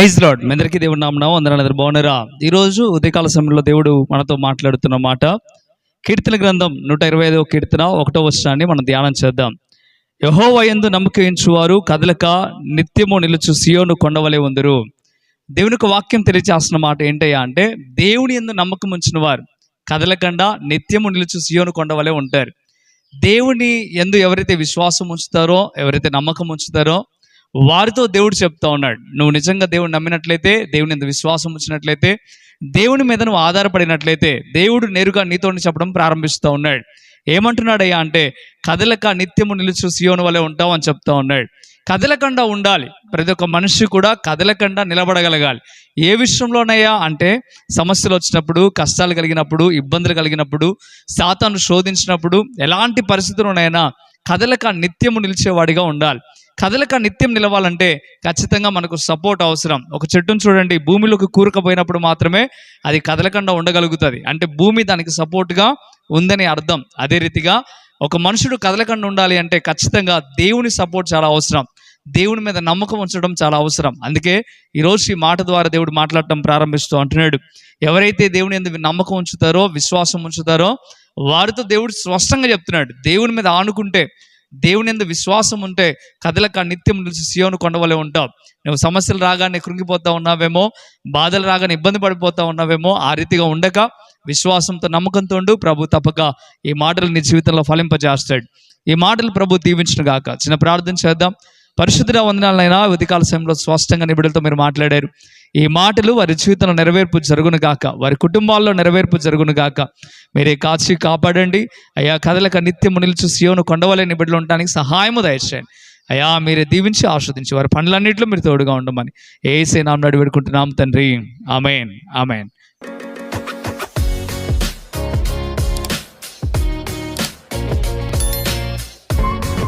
Praise lord. మీ అందరికీ దేవుడి నామమున వందనాలు. బాగున్నారా? ఈరోజు ఉదయకాల సమయంలో దేవుడు మనతో మాట్లాడుతున్న మాట కీర్తన గ్రంథం 125వ కీర్తన 1వ వచనాన్ని మనం ధ్యానం చేద్దాం. యెహోవా యందు నమ్మకం ఉంచువారు కదలక నిత్యము నిలుచు సియోను కొండవలె ఉందురు. దేవుని యొక్క వాక్యం తెలియజేస్తున్న మాట ఏంటయ్యా అంటే, దేవుని యందు నమ్మకం ఉంచిన వారు కదలకుండా నిత్యము నిలుచు సియోను కొండవలె ఉంటారు. దేవుని యందు ఎవరైతే విశ్వాసం ఉంచుతారో, ఎవరైతే నమ్మకం ఉంచుతారో వారితో దేవుడు చెప్తా ఉన్నాడు, నువ్వు నిజంగా దేవుడు నమ్మినట్లయితే, దేవుని యందు విశ్వాసం ఉంచినట్లయితే, దేవుని మీద నువ్వు ఆధారపడినట్లయితే దేవుడు నేరుగా నీతో చెప్పడం ప్రారంభిస్తూ ఉన్నాడు. ఏమంటున్నాడయ్యా అంటే, కదలక నిత్యము నిలుచు సియోను వలె ఉంటావు అని చెప్తా ఉన్నాడు. కదలకుండా ఉండాలి. ప్రతి ఒక్క మనిషి కూడా కదలకుండా నిలబడగలగాలి. ఏ విషయంలోనయ్యా అంటే, సమస్యలు వచ్చినప్పుడు, కష్టాలు కలిగినప్పుడు, ఇబ్బందులు కలిగినప్పుడు, సాతాను శోధించినప్పుడు, ఎలాంటి పరిస్థితుల్లోనైనా కదలక నిత్యము నిలిచేవాడిగా ఉండాలి. కదలక నిత్యం నిలవాలంటే ఖచ్చితంగా మనకు సపోర్ట్ అవసరం. ఒక చెట్టును చూడండి, భూమిలోకి కూరుకుపోయినప్పుడు మాత్రమే అది కదలకుండా ఉండగలుగుతుంది. అంటే భూమి దానికి సపోర్ట్గా ఉందని అర్థం. అదే రీతిగా ఒక మనుషుడు కదలకుండా ఉండాలి అంటే ఖచ్చితంగా దేవుని సపోర్ట్ చాలా అవసరం. దేవుని మీద నమ్మకం ఉంచడం చాలా అవసరం. అందుకే ఈరోజు ఈ మాట ద్వారా దేవుడు మాట్లాడటం ప్రారంభిస్తూ అంటున్నాడు, ఎవరైతే దేవుని యందు నమ్మకం ఉంచుతారో, విశ్వాసం ఉంచుతారో వారితో దేవుడు స్పష్టంగా చెప్తున్నాడు, దేవుని మీద ఆనుకుంటే, దేవుని యందు విశ్వాసం ఉంటే కదలక నిత్యం నిలిచి సియోను కొండవలె ఉంటావు. నువ్వు సమస్యలు రాగానే కృంగిపోతా ఉన్నావేమో, బాధలు రాగానే ఇబ్బంది పడిపోతా ఉన్నావేమో, ఆ రీతిగా ఉండక విశ్వాసంతో నమ్మకంతో ఉండు. ప్రభు తప్పక ఈ మాటలు నీ జీవితంలో ఫలింపజేస్తాడు. ఈ మాటలు ప్రభు దీవించును గాక. చిన్న ప్రార్థన చేద్దాం. పరిశుద్ధ వందనాలైనా ఉదయకాల సమయంలో స్పష్టంగా నిబిడలతో మీరు మాట్లాడారు. ఈ మాటలు వారి జీవితంలో నెరవేర్పు జరుగును గాక, వారి కుటుంబాల్లో నెరవేర్పు జరుగును గాక. మీరే కాచి కాపాడండి అయ్యా. కదలక నిత్యము నిలిచి సియోను కొండవలె నిబిడలు ఉండడానికి సహాయము దయచేయండి అయ్యా. మీరే దీవించి ఆస్వాదించి వారి పనులన్నింటిలో మీరు తోడుగా ఉండమని యేసు నామమున వేడుకుంటున్నాం తండ్రి. ఆమేన్, ఆమేన్.